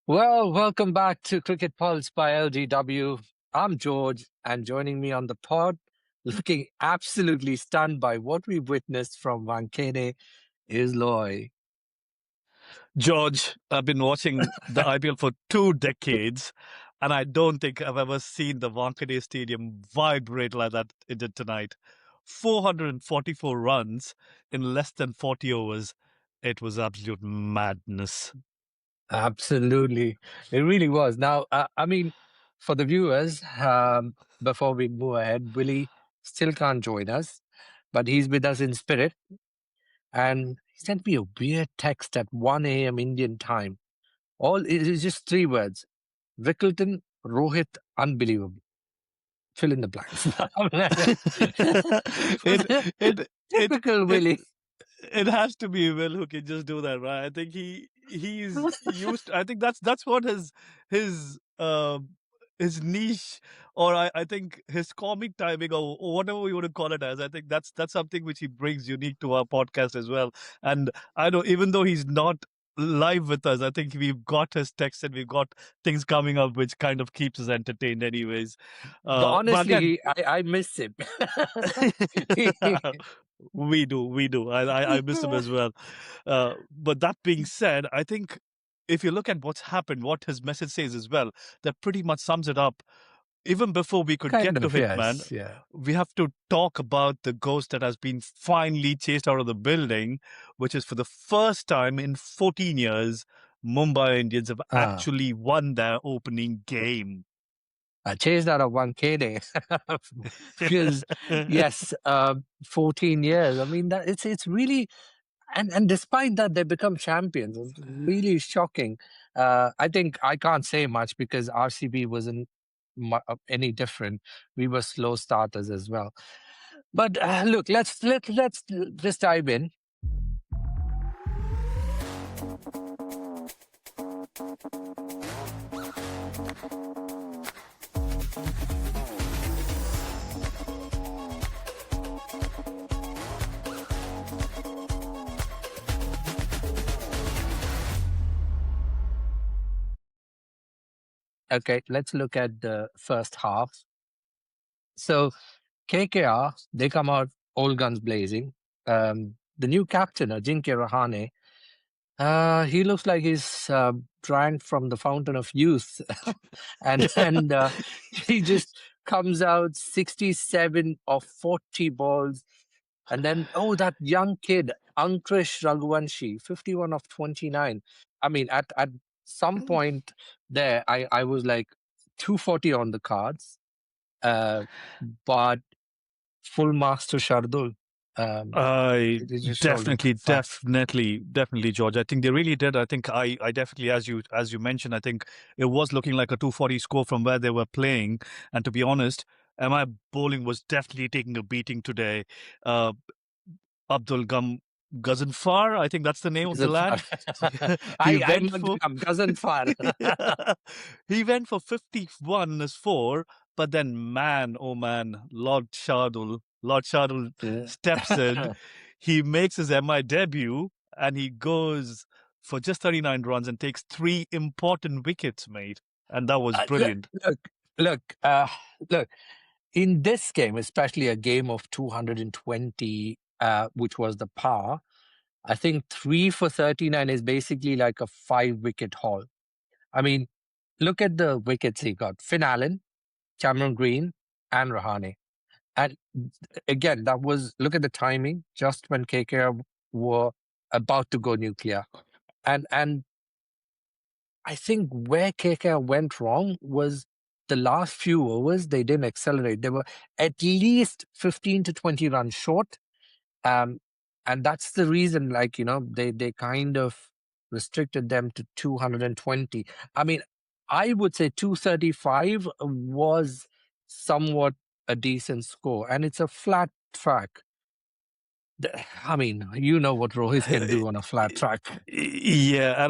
Well, welcome back to Cricket Pulse by LGW. I'm George, and joining me on the pod, looking absolutely stunned by what we witnessed from Wankhede, is Loy. George, I've been watching the IPL for 2 decades, and I don't think I've ever seen the Wankhede Stadium vibrate like that it did tonight. 444 runs in less than 40 overs. It was absolute madness. Absolutely. It really was. Now, for the viewers, before we move ahead, Willie still can't join us, but he's with us in spirit. And he sent me a weird text at 1 a.m. Indian time. All it is just three words: Rickelton, Rohit, unbelievable. Fill in the blanks. it it it Typical it Willie. it has to be Will who can just do that, right? I think he's used. I think that's what his niche, or I think his comic timing, or whatever we want to call it as. I think that's something which he brings unique to our podcast as well. And I know, even though he's not live with us, I think we've got his text and we've got things coming up which kind of keeps us entertained, anyways. But But honestly, again, I miss him. we do. I miss him as well. But that being said, I think if you look at what's happened, what his message says as well, that pretty much sums it up. Even before we could Kind get to of, Hitman, yes, yeah. we have to talk about the ghost that has been finally chased out of the building, which is for the first time in 14 years, Mumbai Indians have Ah, actually won their opening game. I chased out of Wankhede because yes, 14 years. I mean that it's really and despite that they become champions. It's really shocking. I think I can't say much because RCB wasn't any different. We were slow starters as well. But look, let's just dive in. Okay, let's look at the first half. So KKR, they come out all guns blazing. The new captain, Ajinkya Rahane, he looks like he's drank from the fountain of youth, and he just comes out 67 of 40 balls, and then that young kid Ankrish Raghuvanshi, 51 of 29. I mean, at some point there, I was like 240 on the cards, uh, but full marks to Shardul. I It just showed it definitely, fast. definitely, George. I think they really did. I think I definitely, as you mentioned, I think it was looking like a 240 score from where they were playing. And to be honest, MI bowling was definitely taking a beating today. Uh, Abdul Ghaznfar, I think that's the name of the Gazanfar. lad. he I went mugged for him up. Gazanfar. he went for 51 as four, but then man, oh man, Lord Shardul Yeah. steps in. He makes his MI debut and he goes for just 39 runs and takes three important wickets, mate. And that was Look, brilliant. look, look, look. In this game, especially a game of 220, which was the par, I think 3 for 39 is basically like a 5 wicket haul. I mean, look at the wickets he got: Finn Allen, Cameron Green, and Rahane. And again, that was, look at the timing, just when KKR were about to go nuclear. And I think where KKR went wrong was the last few overs, they didn't accelerate. They were at least 15 to 20 runs short. Um, and that's the reason, like, they kind of restricted them to 220. I mean, I would say 235 was somewhat a decent score, and it's a flat track. I mean, you know what Rohit can do on a flat track. Yeah,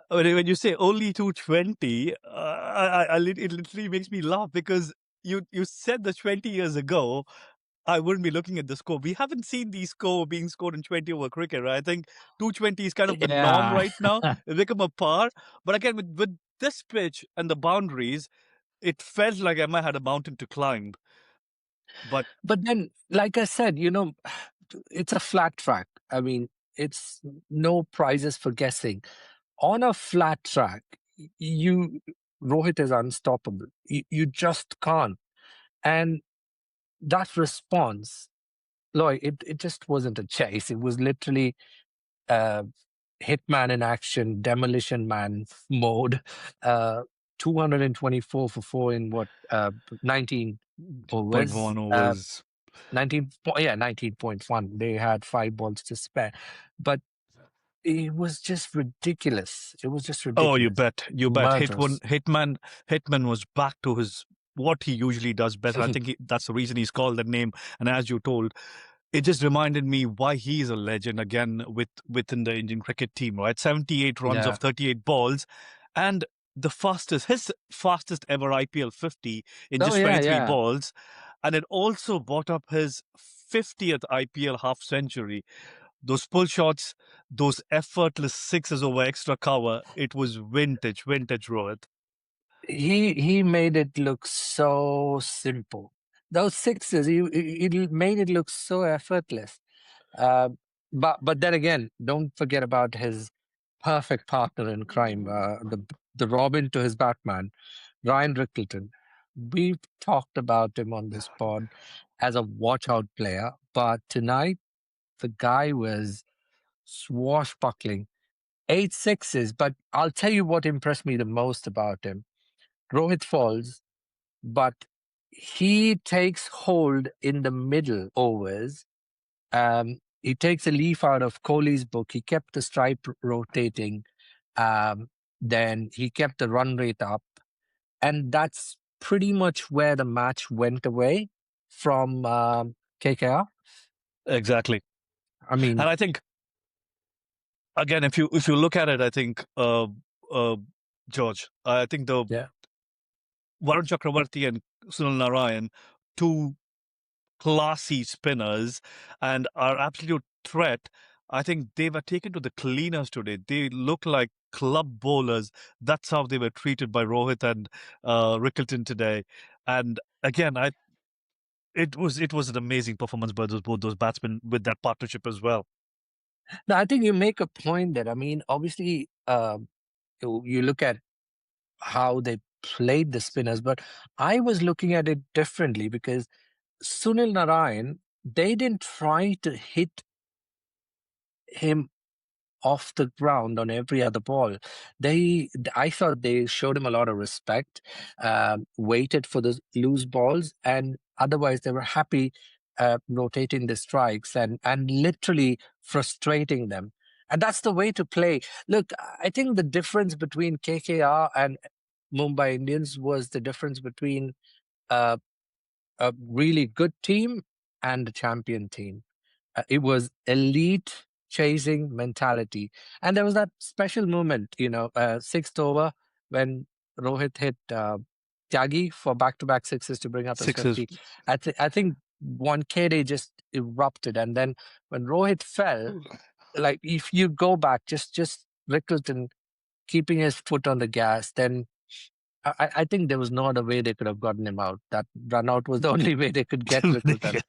and when you say only 220, it literally makes me laugh because you said that 20 years ago, I wouldn't be looking at the score. We haven't seen the score being scored in 20 over cricket, right? I think 220 is kind of the norm Yeah. right now. It's become a par. But again, with this pitch and the boundaries, it felt like Emma had a mountain to climb. But But then, like I said, it's a flat track. I mean, it's no prizes for guessing. On a flat track, Rohit is unstoppable. You just can't. And that response, Loy, it just wasn't a chase. It was literally uh, hitman in action, demolition man mode. Uh, 224 for four in what 19 point overs. one overs. 19.1. They had 5 balls to spare, but it was just ridiculous. It was just Oh, you ridiculous, bet. You bet. murderous. Hitman was back to his what he usually does best. I think that's the reason he's called that name. And as you told, it just reminded me why he's a legend again within the Indian cricket team, right? 78 runs Yeah. of 38 balls, and his fastest ever IPL 50 in Oh just yeah, 23 yeah. balls, and it also brought up his 50th IPL half century. Those pull shots, those effortless sixes over extra cover, it was vintage Rohit. He made it look so simple. Those sixes, he made it look so effortless. Uh, but then again, don't forget about his perfect partner in crime, the Robin to his Batman, Ryan Rickelton. We've talked about him on this pod as a watch out player, but tonight the guy was swashbuckling. 8 sixes, but I'll tell you what impressed me the most about him. Rohit falls, but he takes hold in the middle overs. He takes a leaf out of Kohli's book. He kept the stripe rotating. Um, then he kept the run rate up. And that's pretty much where the match went away from KKR. Exactly. I mean, And I think again, if you look at it, I think uh, George, I think the yeah. Varun Chakravarti and Sunil Narine, two classy spinners and are absolute threat. I think they were taken to the cleaners today. They look like club bowlers. That's how they were treated by Rohit and Rickelton today. And again, it was an amazing performance by both those batsmen with that partnership as well. No, I think you make a point that, I mean, obviously, you look at how they played the spinners, but I was looking at it differently because Sunil Narine, they didn't try to hit him off the ground on every other ball. I thought they showed him a lot of respect, waited for the loose balls, and otherwise they were happy rotating the strikes and literally frustrating them. And that's the way to play. Look, I think the difference between KKR and Mumbai Indians was the difference between uh, a really good team and a champion team. It was elite chasing mentality. And there was that special moment, sixth over when Rohit hit Tyagi for back-to-back sixes to bring up his Sixes. 50. I think Wankhede just erupted. And then when Rohit fell, like if you go back, just Rickelton keeping his foot on the gas, then I think there was no other way they could have gotten him out. That run out was the only way they could get Rickelton.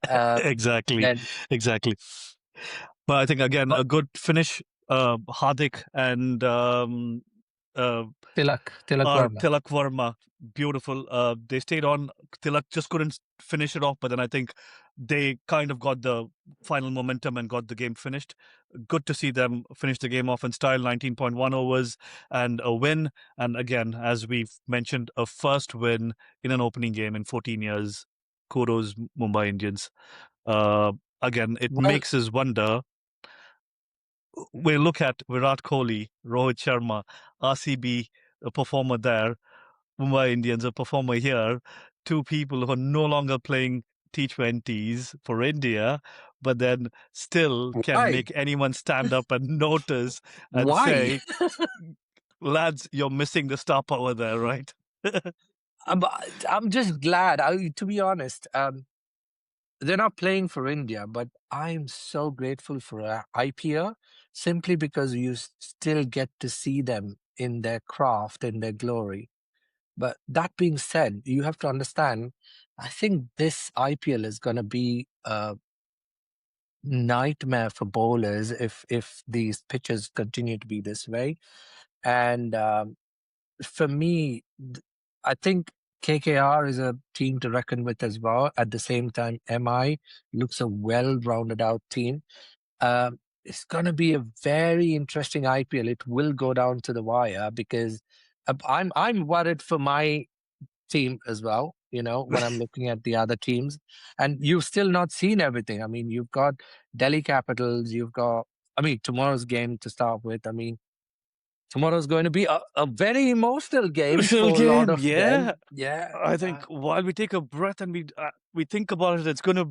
Uh, Exactly, then, exactly. But I think again but a good finish. Hardik and uh, Tilak Verma. Tilak Verma, beautiful. They stayed on. Tilak just couldn't finish it off, but then I think they kind of got the final momentum and got the game finished. Good to see them finish the game off in style, 19.1 overs and a win. And again, as we've mentioned, a first win in an opening game in 14 years. Kudos, Mumbai Indians. Uh, Again, it Well, makes us wonder. We look at Virat Kohli, Rohit Sharma, RCB, a performer there, Mumbai Indians, a performer here, two people who are no longer playing T20s for India, but then still can why? make anyone stand up and notice and Why? say, lads, you're missing the star power there, right? I'm, I'm just glad. To be honest, they're not playing for India, but I'm so grateful for IPL simply because you still get to see them in their craft, in their glory. But that being said, you have to understand, I think this IPL is going to be a nightmare for bowlers if these pitches continue to be this way. And for me, I think KKR is a team to reckon with as well. At the same time, MI looks a well-rounded out team. It's going to be a very interesting IPL. It will go down to the wire because I'm worried for my team as well. You know, when I'm looking at the other teams, and you've still not seen everything. I mean, you've got Delhi Capitals. You've got, I mean, tomorrow's game to start with. I mean, tomorrow's going to be a very emotional game Still for a lot game, of yeah. them. Yeah. I think while we take a breath and we think about it, it's gonna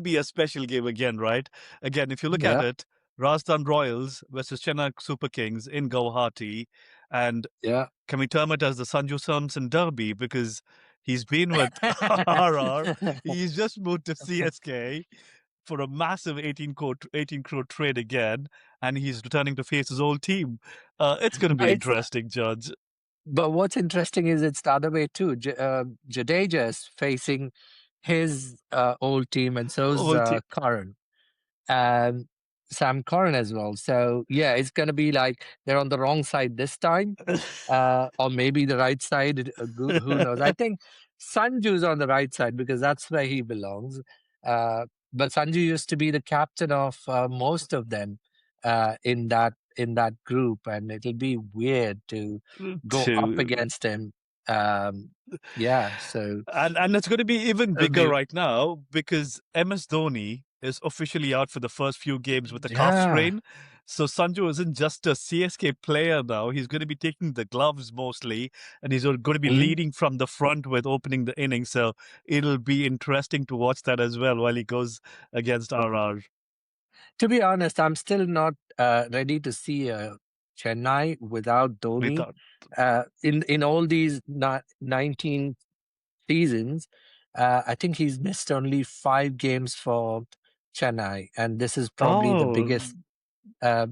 be a special game again, right? Again, if you look at Yeah. it, Rajasthan Royals versus Chennai Super Kings in Guwahati, and Yeah. can we term it as the Sanju Samson Derby because he's been with RR, he's just moved to CSK for a massive 18 crore trade again, and he's returning to face his old team. It's going to be It's, interesting, Judge. but what's interesting is it's the other way too. Jadeja is facing his old team, and so's Old team. Curran. And Sam Curran as well. So yeah, it's gonna be like they're on the wrong side this time, or maybe the right side. Who knows? I think Sanju's on the right side because that's where he belongs. But Sanju used to be the captain of most of them in that group, and it'll be weird to go up to against him. Yeah, so and it's going to be even it'll bigger be right now because MS Dhoni is officially out for the first few games with a calf yeah. strain. So Sanju isn't just a CSK player now. He's going to be taking the gloves mostly, and he's going to be Mhm. leading from the front with opening the innings. So it'll be interesting to watch that as well while he goes against RR. To be honest, I'm still not ready to see Chennai without Dhoni. Without In all these 19 seasons, I think he's missed only 5 games for Chennai, and this is probably the oh, biggest. Uh,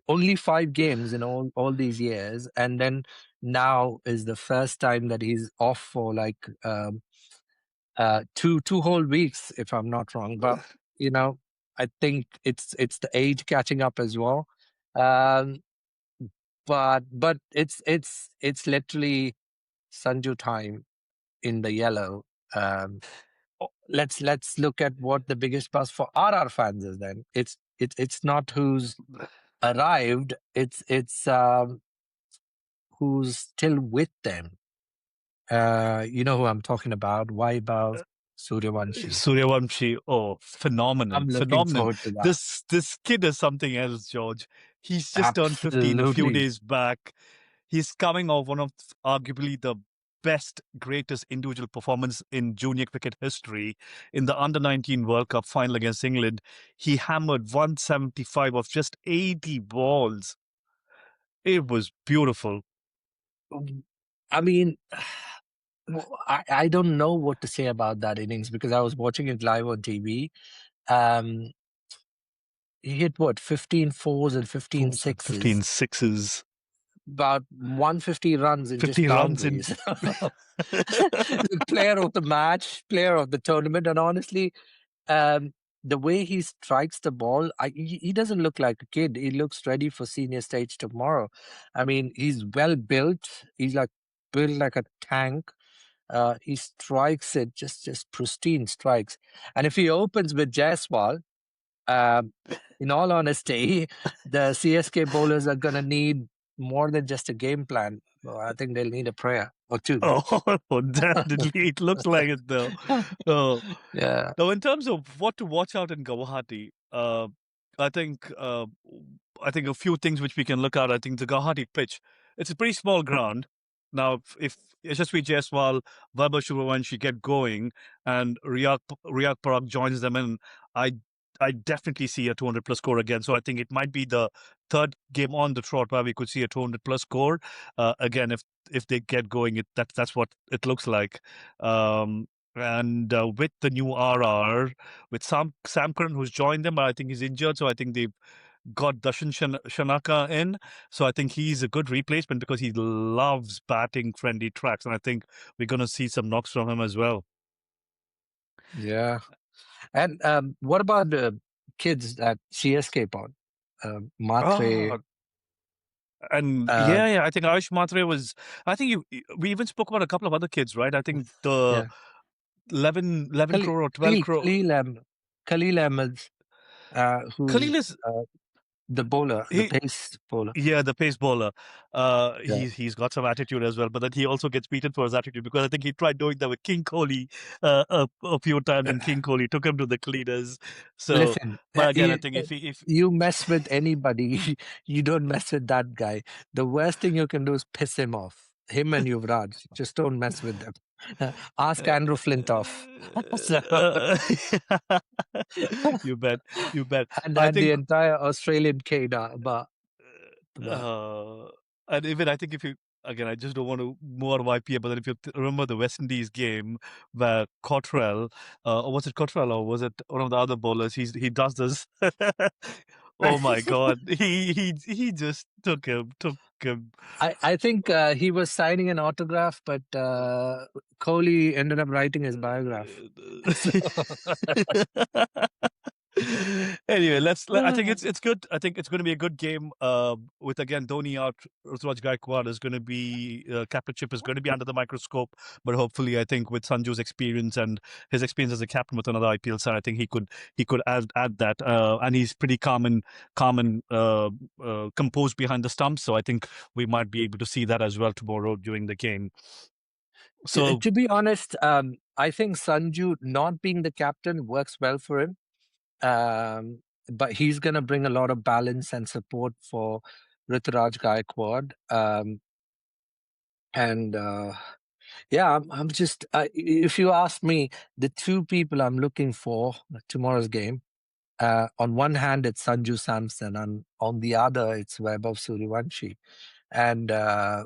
Only 5 games in all these years, and then now is the first time that he's off for like two whole weeks, if I'm not wrong. But you know, I think it's the age catching up as well. Um, but it's literally Sanju time in the yellow. Let's look at what the biggest plus for RR fans is. Then it's not who's arrived. It's who's still with them. You know who I'm talking about. Why about Suryavanshi? Suryavanshi, oh, phenomenal, I'm looking phenomenal. forward to that. This kid is something else, George. He's just turned 15 a few Absolutely. days back. He's coming off one of arguably the best, greatest individual performance in junior cricket history. In the Under 19 World Cup final against England, he hammered 175 of just 80 balls. It was beautiful. I mean, I don't know what to say about that innings because I was watching it live on TV. Um, he hit what, 15 fours and 15 Fours and 15 sixes, sixes. about 150 runs in just 50 runs in. boundaries. Player of the match, player of the tournament, and honestly, um, the way he strikes the ball, he doesn't look like a kid. He looks ready for senior stage tomorrow. I mean, he's well built. He's like built like a tank. He strikes it just pristine strikes. And if he opens with Jaiswal, um, in all honesty, the CSK bowlers are gonna need more than just a game plan. Well, I think they'll need a prayer or two. Oh, definitely. It looks like it though. Oh. Yeah. Now, in terms of what to watch out in Guwahati, I think I think a few things which we can look at. I think the Guwahati pitch, it's a pretty small ground. Now, if SSV Jaiswal, Vaibhav Suryavanshi get going, and Riyad Parag joins them in, I I definitely see a 200 plus score again. So I think it might be the third game on the trot where we could see a 200 plus score again if they get going. That's what it looks like. And with the new RR, with Sam Curran who's joined them, but I think he's injured, so I think they've got Dashan Shanaka in. So I think he's a good replacement because he loves batting friendly tracks, and I think we're going to see some knocks from him as well. Yeah. And what about the kids at CSK Pod? Matre. Oh, and Uh, yeah, I think Ayush Matre was. I think we even spoke about a couple of other kids, right? I think the yeah. 11 crore or 12 crore. Khalil Ahmed, Khalil who's is the bowler, the he pace bowler. Yeah, the pace bowler. Yeah. He's got some attitude as well, but then he also gets beaten for his attitude because I think he tried doing that with King Kohli a few times, and King Kohli took him to the cleaners. So, Listen, but again, I think if you mess with anybody, you don't mess with that guy. The worst thing you can do is piss him off. Him and Yuvraj, just don't mess with them. Ask Andrew Flintoff. So, you bet, you bet. I and the think entire Australian cadre. But Uh, and even I think if you again, I just don't want to more of IPL, but then if you remember the West Indies game where Cottrell, or was it Cottrell or was it one of the other bowlers? He does this. Oh my God, he just took him. I think he was signing an autograph, but Kohli ended up writing his biograph. So, Anyway, I think it's good. I think it's going to be a good game. With again Dhoni out, Ruturaj Gaikwad is going to be captainship is going to be under the microscope. But hopefully, I think with Sanju's experience and his experience as a captain with another IPL side, I think he could add that. And he's pretty calm and composed behind the stumps. So I think we might be able to see that as well tomorrow during the game. So to be honest, I think Sanju not being the captain works well for him. But he's going to bring a lot of balance and support for Rituraj Gaikwad. And yeah, I'm just, if you ask me, the two people I'm looking for tomorrow's game, on one hand, it's Sanju Samson, and on the other, it's Vaibhav Suryavanshi. And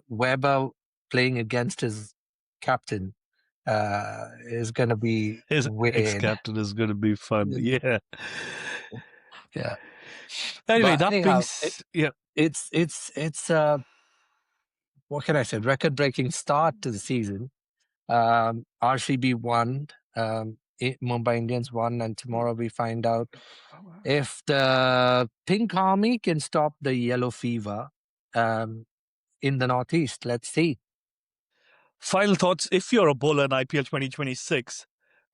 Weber playing against his captain is going to be his weird. ex-captain is going to be fun. Yeah. Yeah. Anyway, But that anyhow, brings yeah. it's what can I say? Record-breaking start to the season. RCB won. Mumbai Indians won, and tomorrow we find out if the Pink Army can stop the yellow fever in the Northeast. Let's see. Final thoughts. If you're a bowler in IPL 2026,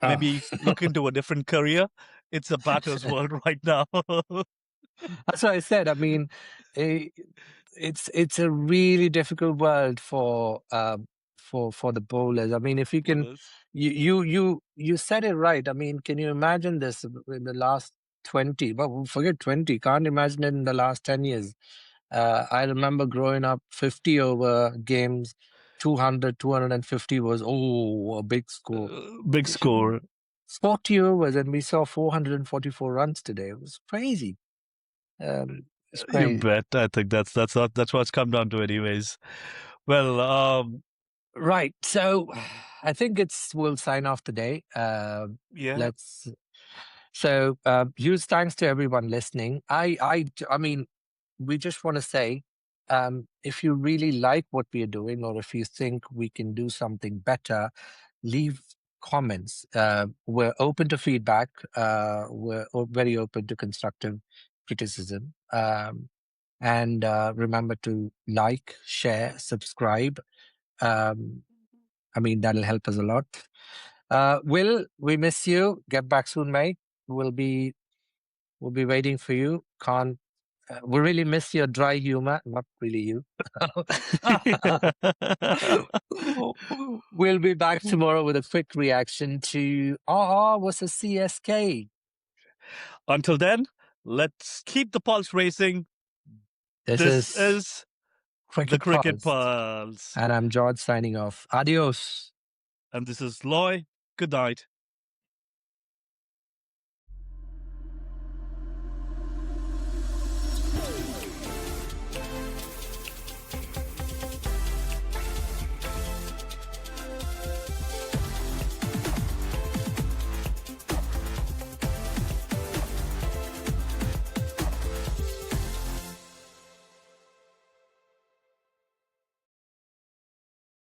Oh. maybe look into a different career. It's a batter's world right now. That's what I said. I mean, eh, it's a really difficult world for the bowlers. I mean, if you can, Bowlers. you said it right. I mean, can you imagine this in the last 20? Well, forget 20. Can't imagine it in the last 10 years. I remember growing up, 50 over games, 200, 250 was a big score. Big score. 40 overs, and we saw 444 runs today. It was crazy. It's You crazy. bet. I think that's what it's come down to, anyways. Well, Right. So I think we'll sign off today. yeah. Let's so huge thanks to everyone listening. I mean, we just want to say, if you really like what we are doing, or if you think we can do something better, leave comments. We're open to feedback. We're very open to constructive criticism. And remember to like, share, subscribe. Um, I mean, that'll help us a lot. Will, we miss you. Get back soon, mate. We'll be waiting for you. Can't we really miss your dry humor? Not really you. We'll be back tomorrow with a quick reaction to RR versus CSK. Until then, let's keep the pulse racing. This This is is the Cricket Cricket Pulse, Pulse. and I'm George signing off. Adios. And this is Loy. Good night.